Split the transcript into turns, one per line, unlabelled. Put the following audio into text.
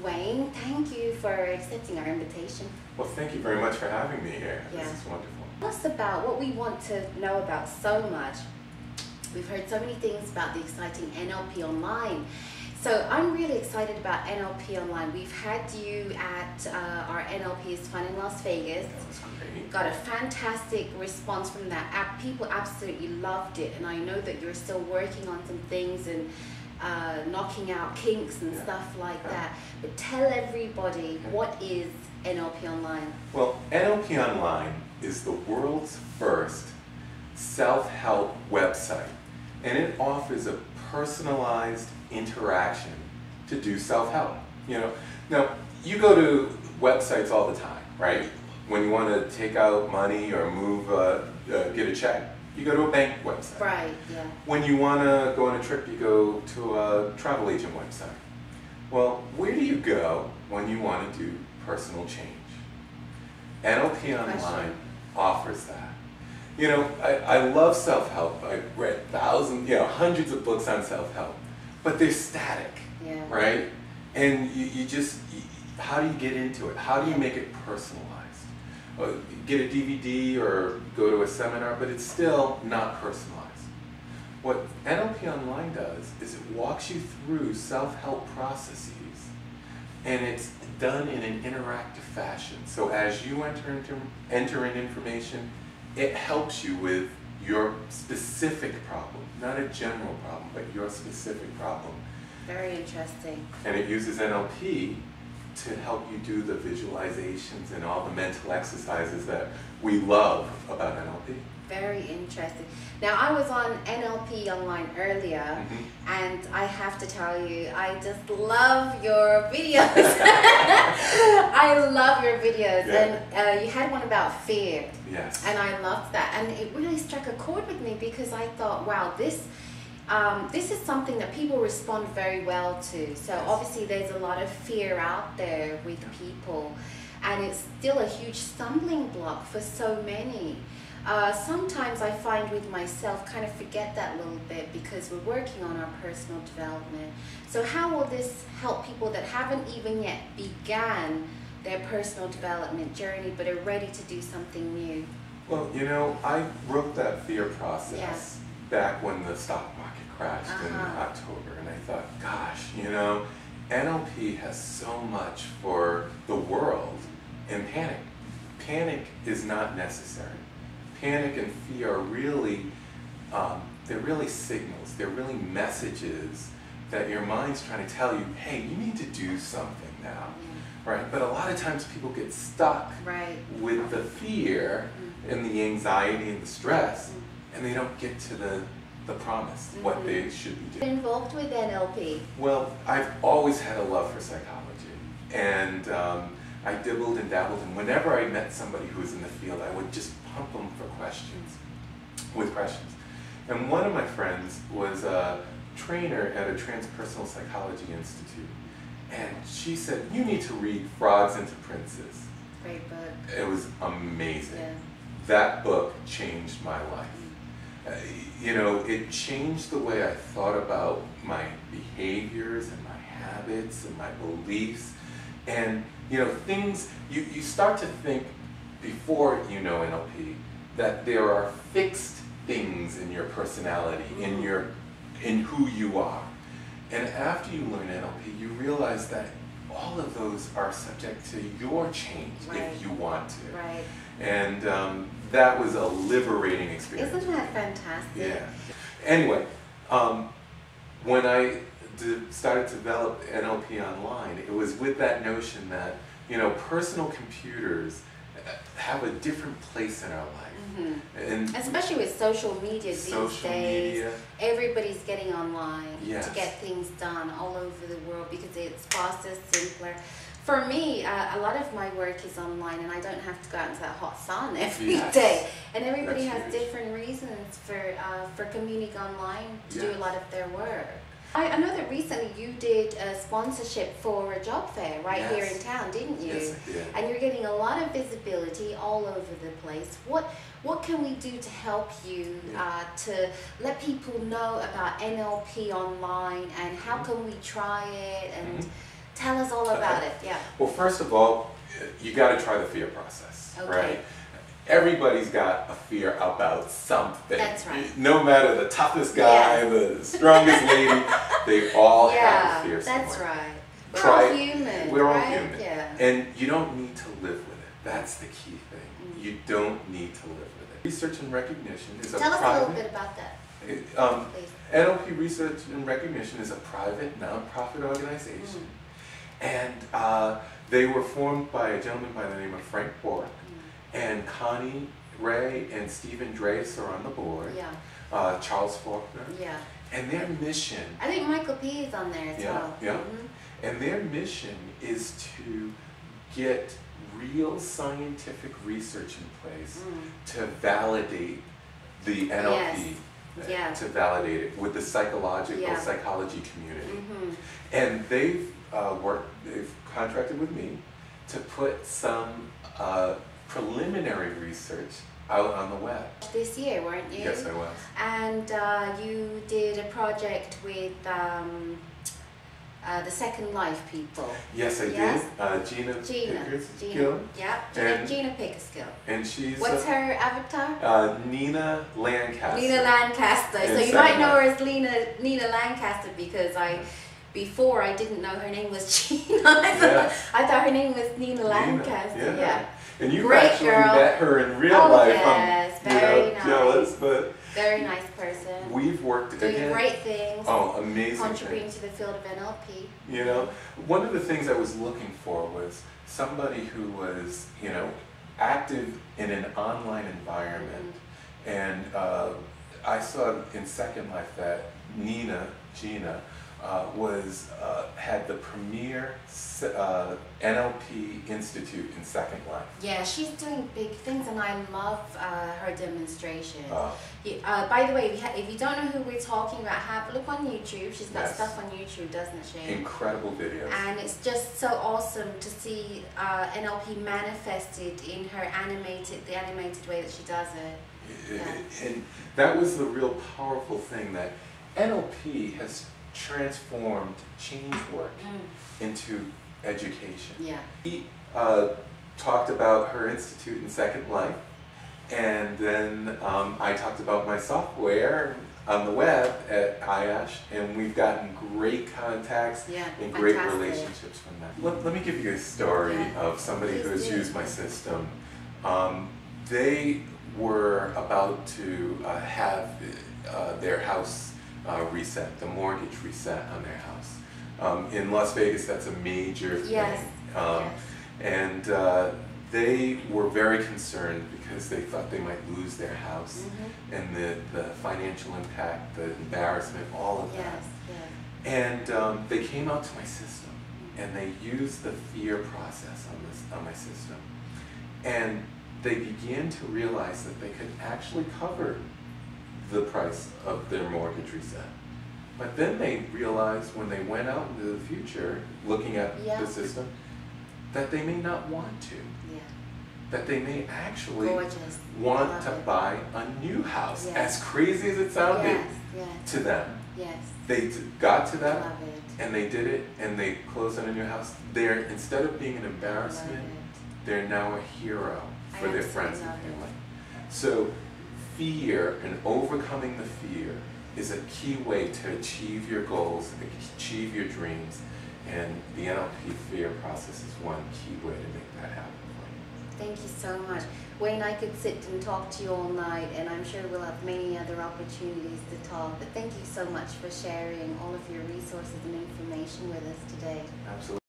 Wayne. Thank you for accepting our invitation.
Well, thank you very much for having me here.
Yeah.
This is wonderful.
Tell us about what we want to know about so much. We've heard so many things about the exciting NLP Online. So I'm really excited about NLP Online. We've had you at our NLP is Fun in Las Vegas.
That was great.
Got a fantastic response from that app. People absolutely loved it, and I know that you're still working on some things and knocking out kinks and stuff like that. But tell everybody, what is NLP Online?
Well, NLP Online is the world's first self-help website, and it offers a personalized interaction to do self-help. You know, now you go to websites all the time, right? When you want to take out money or move, get a check, you go to a bank website.
Right, yeah.
When you want to go on a trip, you go to a travel agent website. Well, where do you go when you want to do personal change? NLP Online offers that. You know, I love self-help. I've read thousands, hundreds of books on self-help, but they're static, right? And how do you get into it? How do you make it personalized? Get a DVD or go to a seminar, but it's still not personalized. What NLP Online does is it walks you through self-help processes, and it's done in an interactive fashion. So as you enter in information, it helps you with your specific problem, not a general problem, but your specific problem.
Very interesting.
And it uses NLP to help you do the visualizations and all the mental exercises that we love about NLP.
Very interesting. Now, I was on NLP Online earlier, and I have to tell you, I just love your videos. I love your videos.
Yeah.
And you had one about fear.
Yes.
And I loved that. And it really struck a chord with me because I thought, wow, this is something that people respond very well to. So obviously there's a lot of fear out there with people, and it's still a huge stumbling block for so many. Sometimes I find with myself kind of forget that little bit because we're working on our personal development. So how will this help people that haven't even yet began their personal development journey but are ready to do something new?
Well, you know, I wrote that fear process back when the stock market crashed in October, and I thought, gosh, you know, NLP has so much for the world, and panic. Panic is not necessary. Panic and fear are really, they're really signals, they're really messages that your mind's trying to tell you, hey, you need to do something now, right? But a lot of times people get stuck with the fear and the anxiety and the stress, and they don't get to the promise, what they should be doing.
Involved with NLP?
Well, I've always had a love for psychology, and I dibbled and dabbled, and whenever I met somebody who was in the field, I would just pump them for questions. And one of my friends was a trainer at a transpersonal psychology institute, and she said, you need to read Frogs into Princes.
Great book.
It was amazing.
Yeah.
That book changed my life. You know, it changed the way I thought about my behaviors and my habits and my beliefs. And, you know, things, you start to think before you know NLP that there are fixed things in your personality, in who you are. And after you learn NLP, you realize that all of those are subject to your change if you want to.
Right.
And that was a liberating experience.
Isn't that fantastic?
Yeah. Anyway, when I started to develop NLP Online, it was with that notion that, you know, personal computers have a different place in our life. And
especially with social media these days, everybody's getting online to get things done all over the world because it's faster, simpler. For me, a lot of my work is online, and I don't have to go out into that hot sun every day. And everybody has different reasons for commuting online to do a lot of their work. I know that recently you did a sponsorship for a job fair here in town, didn't you?
Yes, I did.
And you're getting a lot of visibility all over the place. What can we do to help you to let people know about NLP Online, and how can we try it, and tell us all about it? Yeah.
Well, first of all, you got to try the fear process,
Okay.
right? Everybody's got a fear about something.
That's right.
No matter the toughest guy, the strongest lady, they all have a fear somewhere.
That's right. We're all human.
We're all
right?
human.
Yeah.
And you don't need to live with it. That's the key thing. You don't need to live with it. Research and recognition is
Tell us a little bit about that. Please.
NLP Research and Recognition is a private, nonprofit organization. And they were formed by a gentleman by the name of Frank Bork. And Connie Ray and Stephen Drace are on the board.
Yeah.
Charles Faulkner.
Yeah.
And their mission...
I think Michael P. is on there as well.
Yeah. And their mission is to get real scientific research in place to validate the NLP. To validate it with the psychology community. And they've contracted with me to put some preliminary research out on the web.
This year, weren't you?
Yes, I was. And
you did a project with the Second Life people.
Yes, I did. Gina Pickersgill.
Yeah, Gina Pickersgill.
And she's...
What's her avatar?
Nina Lancaster.
Nina Lancaster. So you might know her as Nina Lancaster because before I didn't know her name was Gina. I thought her name was Nina Lancaster. Yeah.
And you've actually met her in real life.
Yes, very nice.
Jealous, but
very nice person.
We've worked
doing great things.
Oh, amazing!
Contributing to the field of NLP.
You know, one of the things I was looking for was somebody who was, active in an online environment, and I saw in Second Life that Gina, had the premier NLP Institute in Second Life. Yeah,
she's doing big things, and I love her demonstrations. By the way, if you don't know who we're talking about, look on YouTube. She's got stuff on YouTube, doesn't she?
Incredible videos.
And it's just so awesome to see NLP manifested in the animated way that she does it.
And that was the real powerful thing, that NLP has transformed change work into education.
Yeah.
He talked about her institute in Second Life, and then I talked about my software on the web at IASH, and we've gotten great contacts and great relationships from that. Let me give you a story of somebody who has used my system. They were about to have their house reset, the mortgage reset on their house. In Las Vegas, that's a major thing. And they were very concerned because they thought they might lose their house, and the financial impact, the embarrassment, all of that. And they came out to my system, and they used the fear process on my system. And they began to realize that they could actually cover the price of their mortgage reset. But then they realized when they went out into the future, looking at the system, that they may not want to. That they may actually want to buy a new house. As crazy as it sounded to them. They got to that, and they did it, and they closed on a new house. Instead of being an embarrassment, they're now a hero for their friends and family. So fear and overcoming the fear is a key way to achieve your goals, achieve your dreams, and the NLP fear process is one key way to make that happen for you.
Thank you so much. Wayne, I could sit and talk to you all night, and I'm sure we'll have many other opportunities to talk, but thank you so much for sharing all of your resources and information with us today.
Absolutely.